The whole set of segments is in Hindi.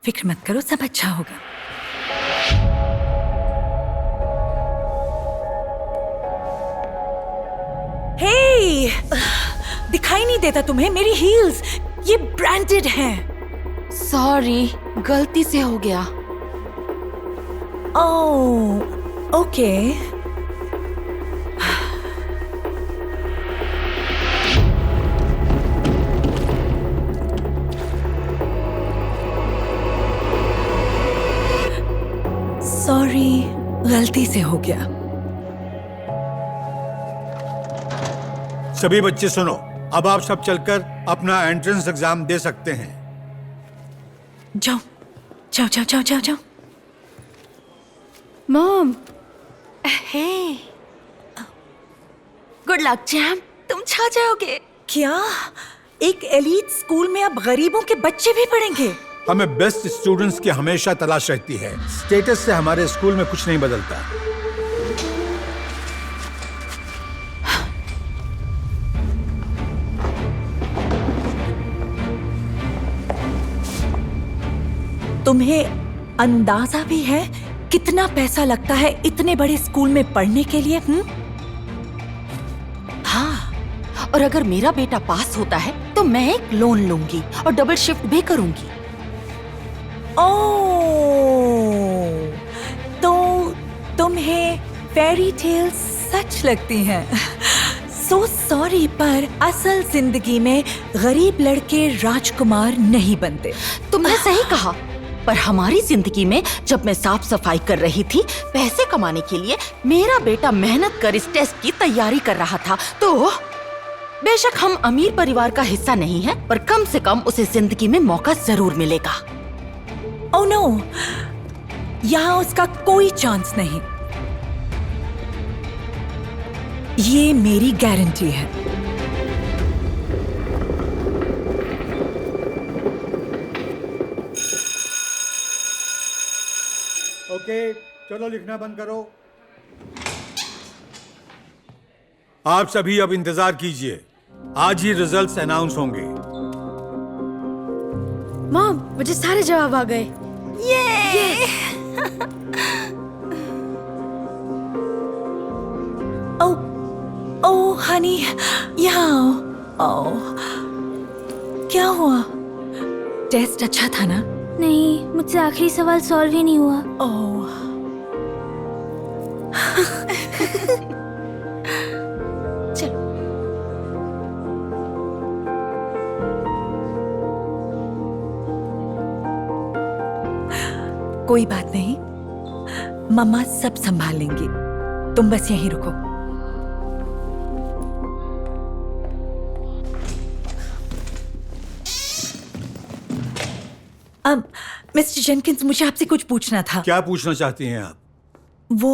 फिक्र मत करो, सब अच्छा होगा। हे, दिखाई नहीं देता तुम्हें? मेरी हील्स ये ब्रांडेड हैं। सॉरी, गलती से हो गया। ओह, ओके। सॉरी, गलती से हो गया। सभी बच्चे सुनो, अब आप सब चलकर अपना एंट्रेंस एग्जाम दे सकते हैं। जाओ जाओ जाओ जाओ जाओ जाओ। मॉम, हे, गुड लक जैम, तुम छा जाओगे। क्या एक एलीट स्कूल में अब गरीबों के बच्चे भी पढ़ेंगे? हमें बेस्ट स्टूडेंट्स की हमेशा तलाश रहती है। स्टेटस से हमारे स्कूल में कुछ नहीं बदलता। तुम्हें अंदाजा भी है कितना पैसा लगता है इतने बड़े स्कूल में पढ़ने के लिए? हाँ, और अगर मेरा बेटा पास होता है तो मैं एक लोन लूंगी और डबल शिफ्ट भी करूंगी। ओह, तो तुम्हें फेरी टेल्स सच लगती हैं। सो सॉरी, पर असल जिंदगी में गरीब लड़के राजकुमार नहीं बनते। तुमने सही कहा, पर हमारी जिंदगी में जब मैं साफ सफाई कर रही थी, पैसे कमाने के लिए मेरा बेटा मेहनत कर इस टेस्ट की तैयारी कर रहा था, तो बेशक हम अमीर परिवार का हिस्सा नहीं है, पर कम से कम उसे जिंदगी में मौका जरूर मिलेगा। ओह नो, यहाँ उसका कोई चांस नहीं। ये मेरी गारंटी है। ओके, चलो लिखना बंद करो। आप सभी अब इंतजार कीजिए, आज ही रिजल्ट्स अनाउंस होंगे। मॉम, मुझे सारे जवाब आ गए। ओह हनी, यहाँ आओ। ओह, क्या हुआ? टेस्ट अच्छा था ना? नहीं, मुझसे आखिरी सवाल सॉल्व ही नहीं हुआ। ओह, चलो, कोई बात नहीं, मम्मा सब संभाल लेंगी। तुम बस यहीं रुको। अब मिस्टर जेनकिंस, मुझे आपसे कुछ पूछना था। क्या पूछना चाहती हैं आप? वो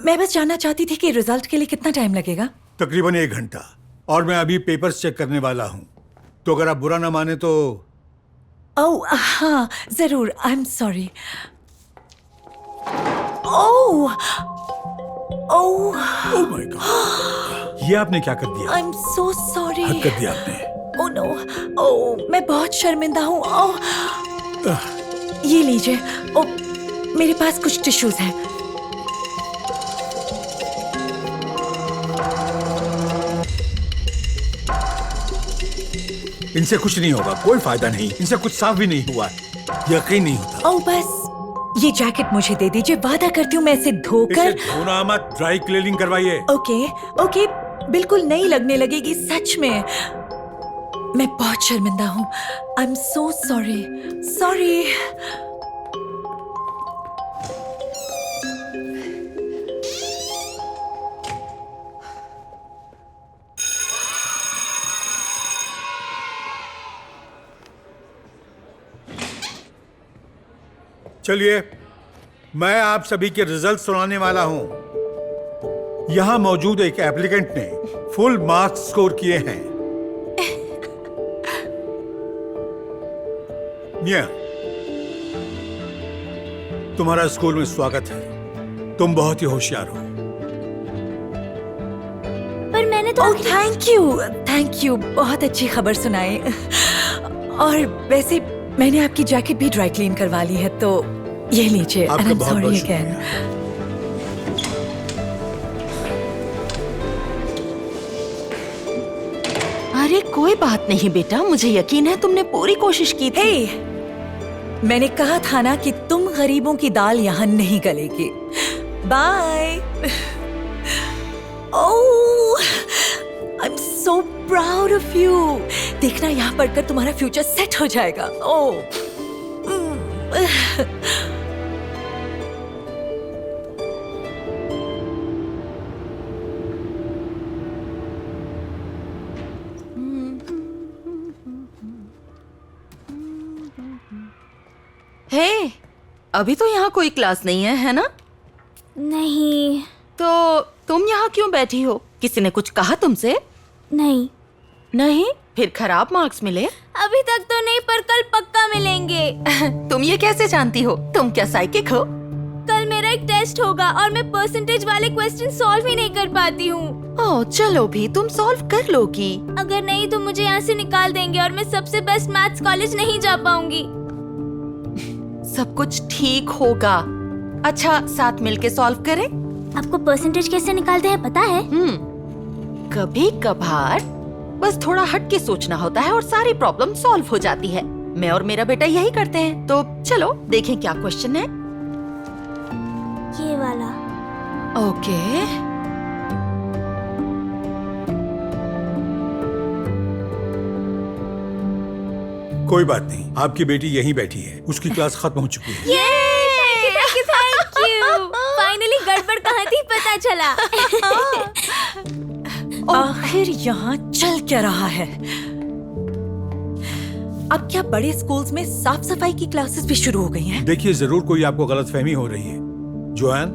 मैं बस जानना चाहती थी कि रिजल्ट के लिए कितना टाइम लगेगा? तकरीबन 1 घंटा, और मैं अभी पेपर्स चेक करने वाला हूँ, तो अगर आप बुरा ना माने तो। ओह हाँ, जरूर। I am sorry. Oh oh oh my God, ये आपने क्या कर दिया? आई एम सो सॉरी। हद कर दिया आपने। ओह नो, ओह मैं बहुत शर्मिंदा हूँ। ओह, ये लीजिए। ओह, मेरे पास कुछ टिश्यूज हैं। इनसे कुछ नहीं होगा, कोई फायदा नहीं, इनसे कुछ साफ भी नहीं हुआ, यकीन नहीं होता। ओह बस ये जैकेट मुझे दे दीजिए, वादा करती हूँ मैं इसे धोकर। इसे धोना मत, ड्राई क्लीनिंग करवाइए। ओके ओके, बिल्कुल नई लगने लगेगी सच में। मैं बहुत शर्मिंदा हूँ। आई एम सो सॉरी सॉरी। चलिए, मैं आप सभी के रिजल्ट सुनाने वाला हूं। यहां मौजूद एक एप्लीकेंट ने फुल मार्क्स स्कोर किए हैं। मिया, तुम्हारा स्कूल में स्वागत है। तुम बहुत ही होशियार हो। पर मैंने तो ओह थैंक यू, बहुत अच्छी खबर सुनाई। और वैसे मैंने आपकी जैकेट भी ड्राई क्लीन करवा ली है, तो ये लीजिए। आपका And I'm बहुत sorry बहुत again. शुक्रिया। अरे कोई बात नहीं बेटा, मुझे यकीन है तुमने पूरी कोशिश की थी। हे, मैंने कहा था ना कि तुम गरीबों की दाल यहाँ नहीं गलेगी। Bye. Oh, I am so proud of you. देखना, यहाँ पढ़कर तुम्हारा फ्यूचर सेट हो जाएगा। ओह, हे, अभी तो यहाँ कोई क्लास नहीं है ना? नहीं। तो तुम यहाँ क्यों बैठी हो? किसी ने कुछ कहा तुमसे? नहीं, नहीं? फिर खराब मार्क्स मिले? अभी तक तो नहीं, पर कल पक्का मिलेंगे। तुम ये कैसे जानती हो? तुम क्या साइकिक हो? कल मेरा एक टेस्ट होगा और मैं परसेंटेज वाले क्वेश्चन सॉल्व ही नहीं कर पाती हूँ। ओह, चलो भी, तुम सॉल्व कर लोगी। अगर नहीं तो मुझे यहाँ से निकाल देंगे और मैं सबसे बेस्ट मैथ्स कॉलेज नहीं जा पाऊंगी। सब कुछ ठीक होगा। अच्छा, साथ मिलके सॉल्व करें? आपको परसेंटेज कैसे निकालते हैं पता है? कभी कभार बस थोड़ा हट के सोचना होता है और सारी प्रॉब्लम सॉल्व हो जाती है। मैं और मेरा बेटा यही करते हैं। तो चलो देखें क्या क्वेश्चन है। ये वाला। ओके, कोई बात नहीं, आपकी बेटी यहीं बैठी है, उसकी क्लास खत्म हो चुकी है। Thank you. फाइनली गड़बड़ कहाँ थी पता चला। आखिर यहाँ चल क्या रहा है? अब क्या बड़े स्कूल्स में साफ सफाई की क्लासेस भी शुरू हो गई हैं? देखिए, जरूर कोई आपको गलतफहमी हो रही है। जोआन,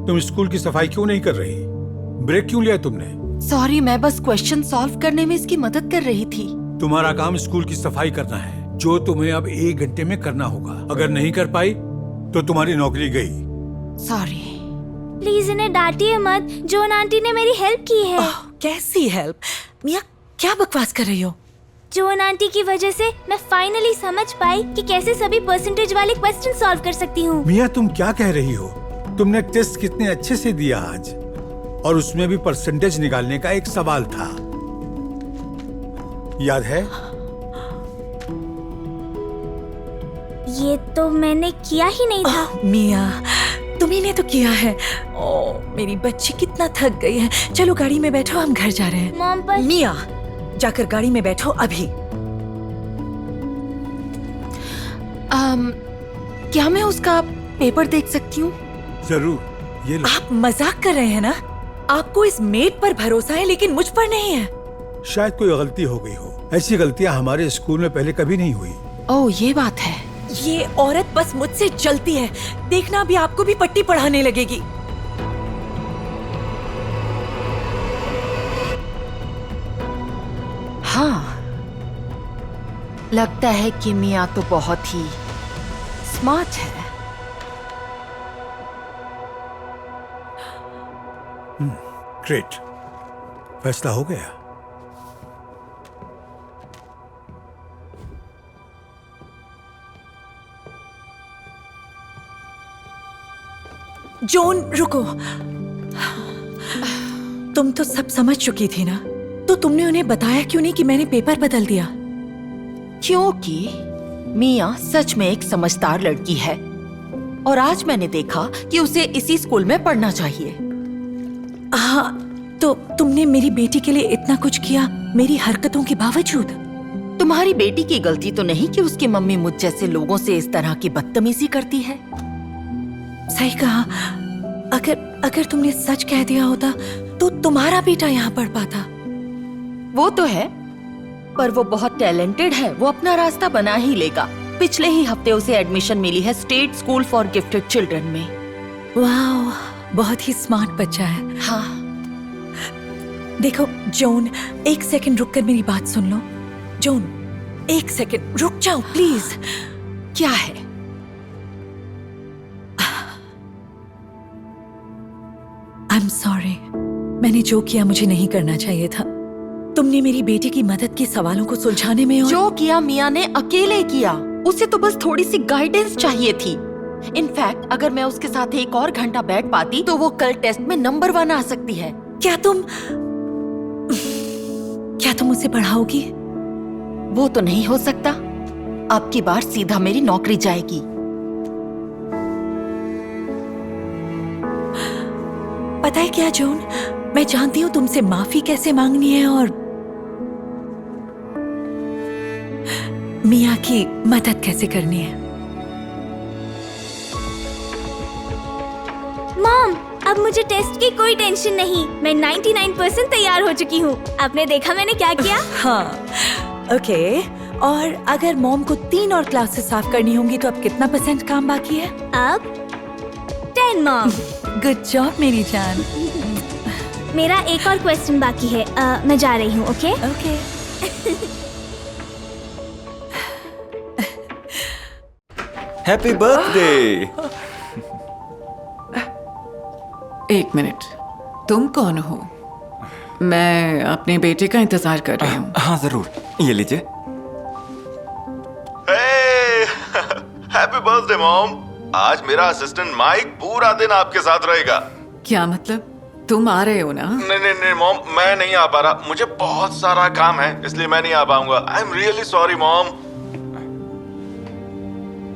तुम स्कूल की सफाई क्यों नहीं कर रही? ब्रेक क्यों लिया तुमने? सॉरी, मैं बस क्वेश्चन सॉल्व करने में इसकी मदद कर रही थी। तुम्हारा काम स्कूल की सफाई करना है, जो तुम्हें अब 1 घंटे में करना होगा। अगर नहीं कर पाई तो तुम्हारी नौकरी गई। सॉरी। प्लीज इन्हें डांटिए मत, जोन आंटी ने मेरी हेल्प की है। ओह, कैसी हेल्प? मिया, क्या बकवास कर रही हो? जोन आंटी की वजह से मैं फाइनली समझ पाई कि कैसे सभी परसेंटेज वाले क्वेश्चन सॉल्व कर सकती हूँ। मिया, तुम क्या कह रही हो? तुमने टेस्ट कितने अच्छे से दिया आज, और उसमें भी परसेंटेज निकालने का एक सवाल था, याद है? ये तो मैंने किया ही नहीं था। ओह, मिया, तुम्ही ने तो किया है। ओह, मेरी बच्ची कितना थक गई है। चलो गाड़ी में बैठो, हम घर जा रहे हैं। मॉम पर मिया, जाकर गाड़ी में बैठो अभी। क्या मैं उसका पेपर देख सकती हूँ? जरूर, ये लो। आप मजाक कर रहे हैं ना? आपको इस मेड पर भरोसा है लेकिन मुझ पर नहीं है। शायद कोई गलती हो गई हो। ऐसी गलतियां हमारे स्कूल में पहले कभी नहीं हुई। ओह, ये बात है। ये औरत बस मुझसे जलती है। देखना, अभी आपको भी पट्टी पढ़ाने लगेगी। हाँ, लगता है कि मिया तो बहुत ही स्मार्ट है। ग्रेट, फैसला हो गया। जोन, रुको। तुम तो सब समझ चुकी थी ना, तो तुमने उन्हें बताया क्यों नहीं कि मैंने पेपर बदल दिया? क्योंकि मिया सच में एक समझदार लड़की है और आज मैंने देखा कि उसे इसी स्कूल में पढ़ना चाहिए। हाँ, तो तुमने मेरी बेटी के लिए इतना कुछ किया मेरी हरकतों के बावजूद? तुम्हारी बेटी की गलती तो नहीं कि उसकी मम्मी मुझ जैसे लोगों से इस तरह की बदतमीजी करती है। सही कहा। अगर तुमने सच कह दिया होता तो तुम्हारा बेटा यहाँ पढ़ पाता। वो तो है, पर वो बहुत टैलेंटेड है। वो अपना रास्ता बना ही लेगा। पिछले ही हफ्ते उसे एडमिशन मिली है state school for gifted children में। वाह, बहुत ही स्मार्ट बच्चा है। हाँ, देखो जोन, 1 सेकंड रुककर मेरी बात सुन लो। जोन, 1 सेकंड रुक जाओ प्लीज। क्या है? I am sorry. मैंने जो किया मुझे नहीं करना चाहिए था। तुमने मेरी बेटी की मदद के सवालों को सुलझाने में और जो किया मिया ने अकेले किया। उसे तो बस थोड़ी सी गाइडेंस चाहिए थी। इनफैक्ट अगर मैं उसके साथ एक और घंटा बैठ पाती तो वो कल टेस्ट में नंबर 1 आ सकती है। क्या तुम उसे पढ़ाओगी? वो तो नहीं हो सकता। अब की बार सीधा मेरी नौकरी जाएगी। पता है क्या जून, मैं जानती हूँ तुमसे माफी कैसे मांगनी है और मिया की मदद कैसे करनी है। मॉम, अब मुझे टेस्ट की कोई टेंशन नहीं। मैं 99% तैयार हो चुकी हूँ। आपने देखा मैंने क्या किया? हाँ, ओके। और अगर मॉम को 3 और क्लासेस साफ करनी होंगी तो अब कितना % काम बाकी है? अब 10 मॉम। गुड जॉब मेरी जान। मेरा एक और क्वेश्चन बाकी है। मैं जा रही हूँ। Okay okay. Happy birthday. एक मिनट, तुम कौन हो? मैं अपने बेटे का इंतजार कर रही हूँ। हाँ जरूर, ये लीजिए। Happy birthday mom. आज मेरा असिस्टेंट माइक पूरा दिन आपके साथ रहेगा। क्या मतलब, तुम आ रहे हो ना? नहीं मॉम, मैं नहीं आ पा रहा। मुझे बहुत सारा काम है, इसलिए मैं नहीं आ पाऊंगा। I am really sorry mom.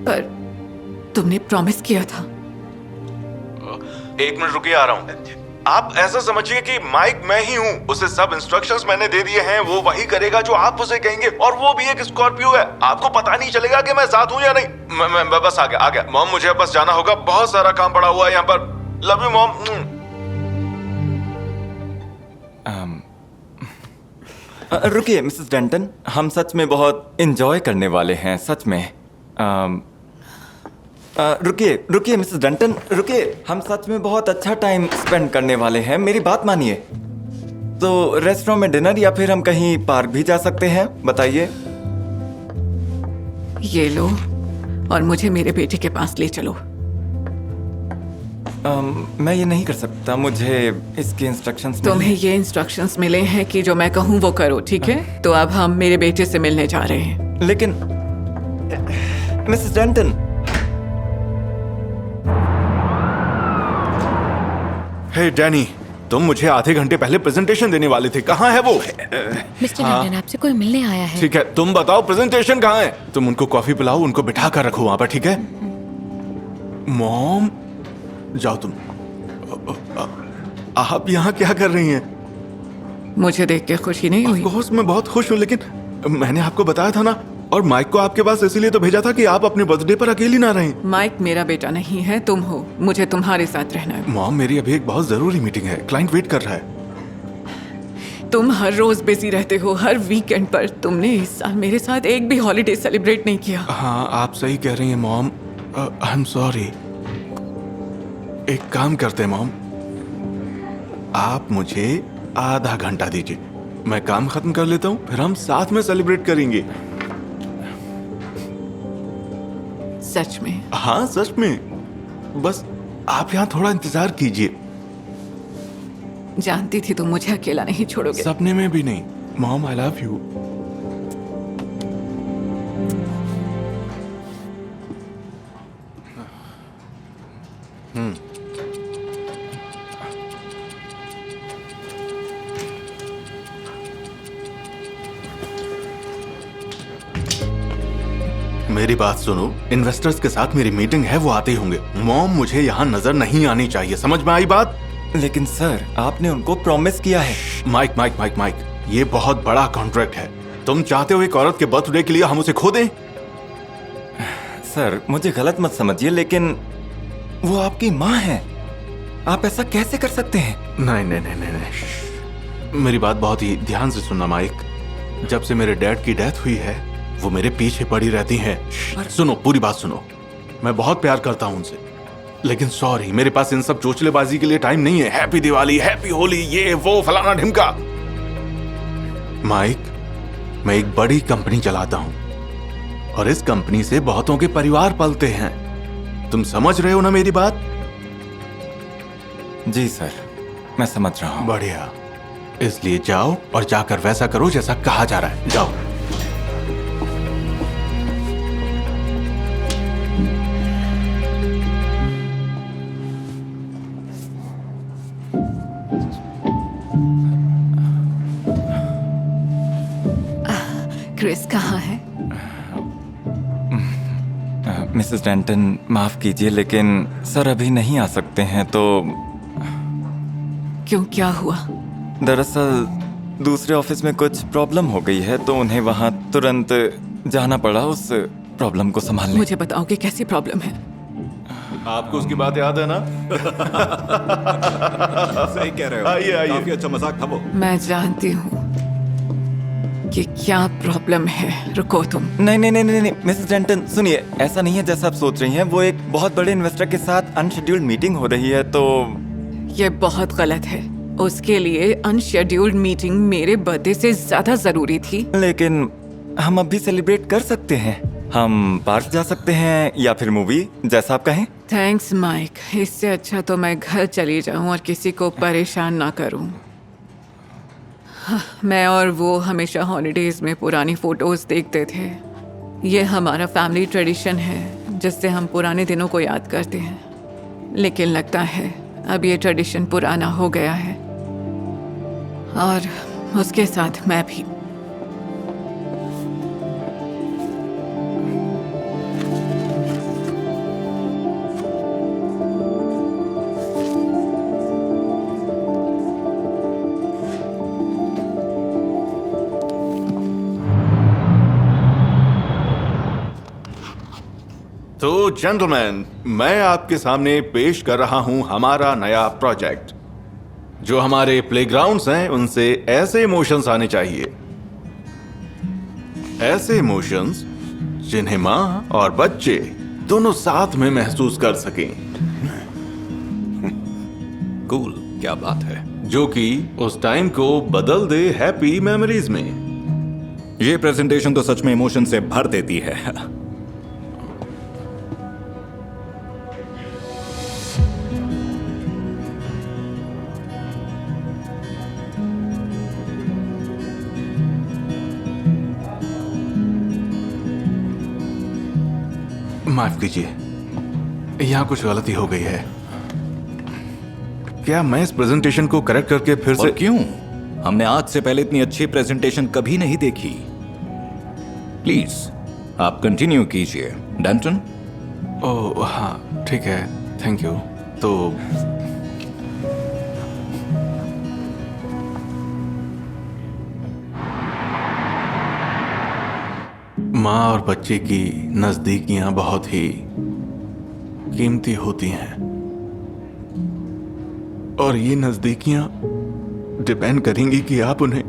पर तुमने प्रॉमिस किया था। एक मिनट रुकिए, आ रहा हूँ। आप ऐसा समझिए कि माइक मैं ही हूँ। उसे सब इंस्ट्रक्शंस मैंने दे दिए हैं। वो वही करेगा जो आप उसे कहेंगे, और वो भी एक स्कॉर्पियो है। आपको पता नहीं चलेगा कि मैं साथ हूँ या नहीं। मैं बस आ गया मॉम। मुझे बस जाना होगा, बहुत सारा काम पड़ा हुआ है यहाँ पर। Love you mom. रुकिए मिसेस डेंटन, हम सच में बहुत एंजॉय करने वाले हैं, सच में। रुकिए मिसेस डेंटन, रुकिए। हम सच में बहुत अच्छा टाइम स्पेंड करने वाले हैं, मेरी बात मानिए। तो रेस्टोरेंट में डिनर या फिर हम कहीं पार्क भी जा सकते हैं, बताइए। ये लो, और मुझे मेरे बेटे के पास ले चलो। मैं ये नहीं कर सकता, मुझे इसके इंस्ट्रक्शंस तुम्हें ये इंस्ट्रक्शंस मिले हैं कि जो मैं कहूँ वो करो, ठीक है? तो अब हम मेरे बेटे से मिलने जा रहे हैं। लेकिन मिसेस डेंटन। हे डैनी, तुम मुझे आधे घंटे पहले प्रेजेंटेशन देने वाले थे, कहाँ है वो? मिस्टर लंदन, आपसे कोई मिलने आया है। ठीक है, तुम बताओ प्रेजेंटेशन कहाँ है? तुम उनको कॉफी पिलाओ, उनको बिठा कर रखो वहां पर, ठीक है? मॉम, जाओ तुम। आप यहाँ क्या कर रही हैं? मुझे देख के खुशी नहीं हुई? ऑफ कोर्स मैं बहुत खुश हूँ, लेकिन मैंने आपको बताया था ना, और माइक को आपके पास इसीलिए तो भेजा था कि आप अपने बर्थडे पर अकेली ना रहें। माइक मेरा बेटा नहीं है, तुम हो। मुझे तुम्हारे साथ रहना है। मॉम, मेरी अभी एक बहुत जरूरी मीटिंग है, क्लाइंट वेट कर रहा है। तुम हर रोज बिजी रहते हो, हर वीकेंड पर। तुमने इस साल मेरे साथ एक भी हॉलिडे सेलिब्रेट नहीं किया। हाँ, आप सही कह रही हैं मॉम। I am sorry. एक काम करते हैं मॉम, आप मुझे आधा घंटा दीजिए, मैं काम खत्म कर लेता हूँ, फिर हम साथ में सेलिब्रेट करेंगे। सच में? हाँ सच में। बस आप यहाँ थोड़ा इंतजार कीजिए। जानती थी तुम मुझे अकेला नहीं छोड़ोगे। सपने में भी नहीं। Mom, I love you. मेरी बात सुनो, इन्वेस्टर्स के साथ मेरी मीटिंग है, वो आते होंगे। मॉम, मुझे यहाँ नजर नहीं आनी चाहिए, समझ में आई बात? लेकिन सर, आपने उनको प्रॉमिस किया है। माइक, ये बहुत बड़ा कॉन्ट्रैक्ट है। तुम चाहते हो एक औरत के बर्थडे के लिए हम उसे खो दें? सर, मुझे गलत मत समझिए, लेकिन वो आपकी माँ है, आप ऐसा कैसे कर सकते हैं? नहीं। मेरी बात बहुत ही ध्यान से सुनना माइक। जब से मेरे डैड की डेथ हुई है, वो मेरे पीछे पड़ी रहती हैं। सुनो, पूरी बात सुनो। मैं बहुत प्यार करता हूं उनसे, लेकिन सॉरी, मेरे पास इन सब चोचलेबाजी के लिए टाइम नहीं है। हैप्पी दिवाली, हैप्पी होली, ये वो फलाना ढिमका। माइक, मैं एक बड़ी कंपनी चलाता हूं, और इस कंपनी से बहुतों के परिवार पलते हैं। तुम समझ रहे हो ना मेरी बात? जी सर, मैं समझ रहा हूँ। बढ़िया, इसलिए जाओ और जाकर वैसा करो जैसा कहा जा रहा है। जाओ। ऑफिस कहाँ है? मिसेस डेंटन, माफ कीजिए लेकिन सर अभी नहीं आ सकते हैं। तो क्यों, क्या हुआ? दरअसल दूसरे ऑफिस में कुछ प्रॉब्लम हो गई है, तो उन्हें वहां तुरंत जाना पड़ा उस प्रॉब्लम को संभालने। मुझे बताओ कि कैसी प्रॉब्लम है? आपको उसकी बात याद है ना? सही कह रहे हो। आइए, आइए। काफी अच्छा मजाक था वो। मैं जानती हूँ कि क्या प्रॉब्लम है। रुको तुम। नहीं नहीं नहीं नहीं नहीं मिसेस डेंटन सुनिए, ऐसा नहीं है जैसा आप सोच रही हैं। वो एक बहुत बड़े इन्वेस्टर के साथ अनशेड्यूल्ड मीटिंग हो रही है, तो ये बहुत गलत है। उसके लिए अनशेड्यूल्ड मीटिंग मेरे बर्थडे से ज्यादा जरूरी थी। लेकिन हम अब भी सेलिब्रेट कर सकते हैं। हम पार्क जा सकते हैं या फिर मूवी, जैसा आप कहें। थैंक्स माइक, इससे अच्छा तो मैं घर चली जाऊं और किसी को परेशान ना करूं। मैं और वो हमेशा हॉलिडेज में पुरानी फोटोज देखते थे। ये हमारा फैमिली ट्रेडिशन है जिससे हम पुराने दिनों को याद करते हैं। लेकिन लगता है अब ये ट्रेडिशन पुराना हो गया है, और उसके साथ मैं भी। तो जेंटलमैन, मैं आपके सामने पेश कर रहा हूं हमारा नया प्रोजेक्ट। जो हमारे प्लेग्राउंड्स हैं उनसे ऐसे इमोशंस आने चाहिए, ऐसे इमोशंस जिन्हें माँ और बच्चे दोनों साथ में महसूस कर सकें। कूल, क्या बात है। जो कि उस टाइम को बदल दे हैप्पी मेमोरीज में। ये प्रेजेंटेशन तो सच में इमोशन से भर देती है। माफ कीजिए, यहाँ कुछ गलती हो गई है। क्या मैं इस प्रेजेंटेशन को करेक्ट करके फिर से? और क्यों? हमने आज से पहले इतनी अच्छी प्रेजेंटेशन कभी नहीं देखी। प्लीज आप कंटिन्यू कीजिए डेंटन। ओह हाँ, ठीक है, थैंक यू। तो माँ और बच्चे की नजदीकियां बहुत ही कीमती होती हैं, और ये नजदीकियां डिपेंड करेंगी कि आप उन्हें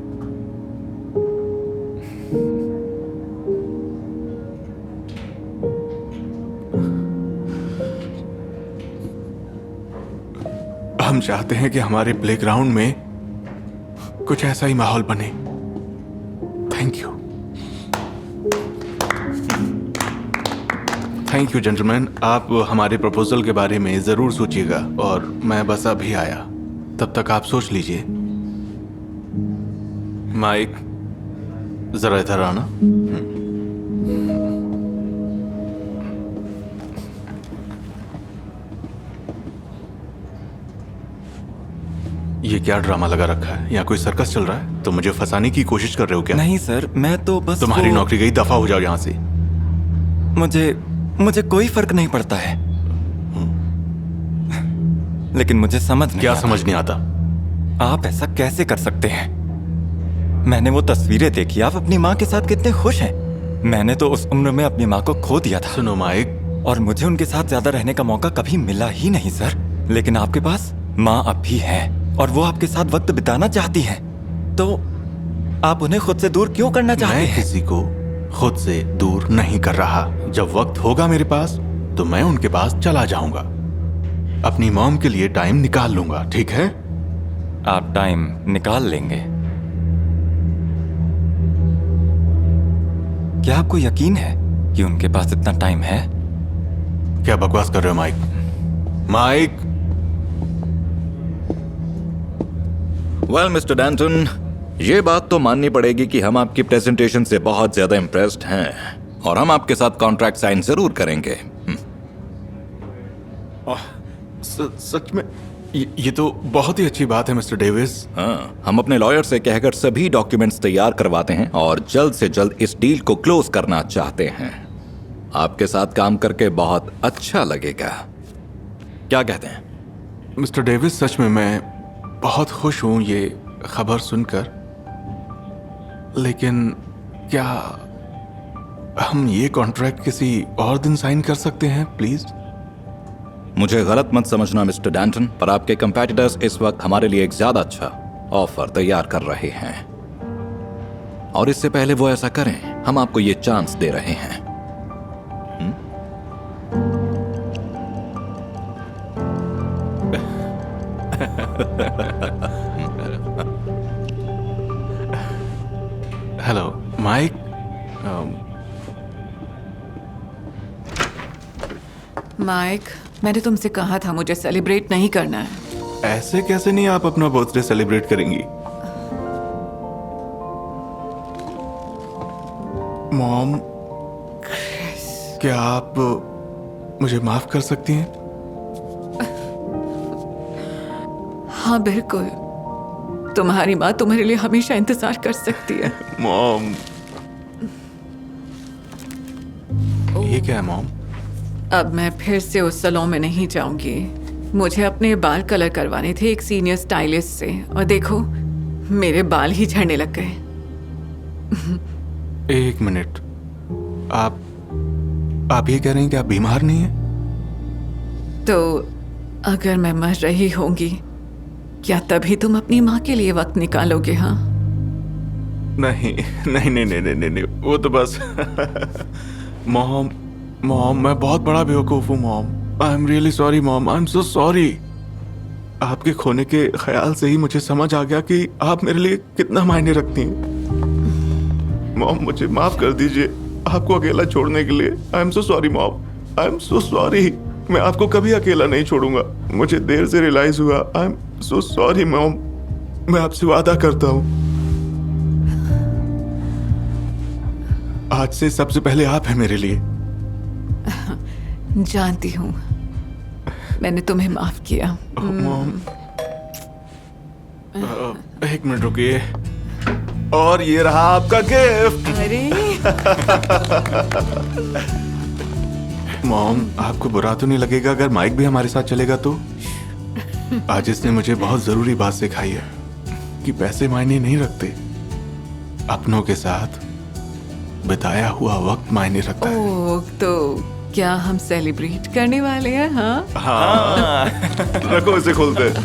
हम चाहते हैं कि हमारे प्लेग्राउंड में कुछ ऐसा ही माहौल बने। Thank you, thank you gentleman. आप हमारे प्रपोजल के बारे में जरूर सोचिएगा, और मैं बस अभी आया, तब तक आप सोच लीजिए। माइक, जरा इधर आना। ये क्या ड्रामा लगा रखा है? यहाँ कोई सर्कस चल रहा है? तो मुझे फंसाने की कोशिश कर रहे हो क्या? नहीं सर, मैं तो बस तुम्हारी नौकरी गई, दफा हो जाओ यहाँ से। मुझे कोई फर्क नहीं पड़ता है, लेकिन मुझे समझ नहीं क्या आता। समझ नहीं आता? आप ऐसा कैसे कर सकते हैं? मैंने वो तस्वीरें देखी, आप अपनी माँ के साथ कितने खुश हैं। मैंने तो उस उम्र में अपनी माँ को खो दिया था। सुनो माइक, और मुझे उनके साथ ज्यादा रहने का मौका कभी मिला ही नहीं सर। लेकिन आपके पास माँ अब भी है, और वो आपके साथ वक्त बिताना चाहती हैं। तो आप उन्हें खुद से दूर क्यों करना चाहते मैं हैं? किसी को खुद से दूर नहीं कर रहा। जब वक्त होगा मेरे पास, तो मैं उनके पास चला जाऊंगा। अपनी मॉम के लिए टाइम निकाल लूंगा, ठीक है? आप टाइम निकाल लेंगे? क्या आपको यकीन है कि उनके पास इतना टाइम है? क्या बकवास कर रहे हो Mike? Mike, well mister Denton, ये बात तो माननी पड़ेगी कि हम आपकी प्रेजेंटेशन से बहुत ज्यादा इम्प्रेस्ड हैं, और हम आपके साथ कॉन्ट्रैक्ट साइन जरूर करेंगे। सच में ये तो बहुत ही अच्छी बात है मिस्टर डेविस। हाँ, हम अपने लॉयर से कहकर सभी डॉक्यूमेंट्स तैयार करवाते हैं और जल्द से जल्द इस डील को क्लोज करना चाहते हैं। आपके साथ काम करके बहुत अच्छा लगेगा। क्या कहते हैं? मिस्टर डेविस, सच में मैं बहुत खुश हूं ये खबर सुनकर, लेकिन क्या हम ये कॉन्ट्रैक्ट किसी और दिन साइन कर सकते हैं प्लीज? मुझे गलत मत समझना मिस्टर डैंटन, पर आपके कंपेटिटर्स इस वक्त हमारे लिए एक ज्यादा अच्छा ऑफर तैयार कर रहे हैं और इससे पहले वो ऐसा करें, हम आपको ये चांस दे रहे हैं। Hello mic. माइक, मैंने तुमसे कहा था मुझे सेलिब्रेट नहीं करना है। ऐसे कैसे नहीं आप अपना बर्थडे सेलिब्रेट करेंगी? मॉम, क्या आप मुझे माफ कर सकती हैं? हाँ बिल्कुल, तुम्हारी माँ तुम्हारे लिए हमेशा इंतजार कर सकती है। मॉम, ये क्या है मॉम? अब मैं फिर से उस सैलून में नहीं जाऊंगी। मुझे अपने बाल कलर करवाने थे एक सीनियर स्टाइलिस्ट से, और देखो मेरे बाल ही झड़ने लग गए। एक मिनट, आप ये कह रही हैं कि आप बीमार नहीं हैं? तो अगर मैं मर रही होंगी, क्या तभी तुम अपनी माँ के लिए वक्त निकालोगे? हाँ नहीं नहीं नहीं नहीं नहीं नहीं, वो तो बस मॉम, मैं बहुत बड़ा बेवकूफ हूँ mom. I am really sorry mom, I am so sorry. आपके खोने के ख्याल से ही मुझे समझ आ गया कि आप मेरे लिए कितना मायने रखती हैं। मॉम, मुझे माफ कर दीजिए आपको अकेला छोड़ने के लिए। आई am so sorry mom, I am so sorry. मैं आपको कभी अकेला नहीं छोड़ूंगा। मुझे देर से रियलाइज हुआ। आई एम सो सॉरी मॉम, मैं आपसे वादा करता हूँ आज से सबसे पहले आप हैं मेरे लिए। जानती हूँ, मैंने तुम्हें माफ किया। मॉम, एक मिनट रुकिए, और ये रहा आपका गिफ्ट। अरे मॉम, आपको बुरा तो नहीं लगेगा अगर माइक भी हमारे साथ चलेगा तो? आज इसने मुझे बहुत जरूरी बात सिखाई है कि पैसे मायने नहीं रखते, अपनों के साथ बिताया हुआ वक्त मायने रखता है। ओ, तो क्या हम सेलिब्रेट करने वाले हैं? हाँ हाँ। रखो, इसे खोलते हैं।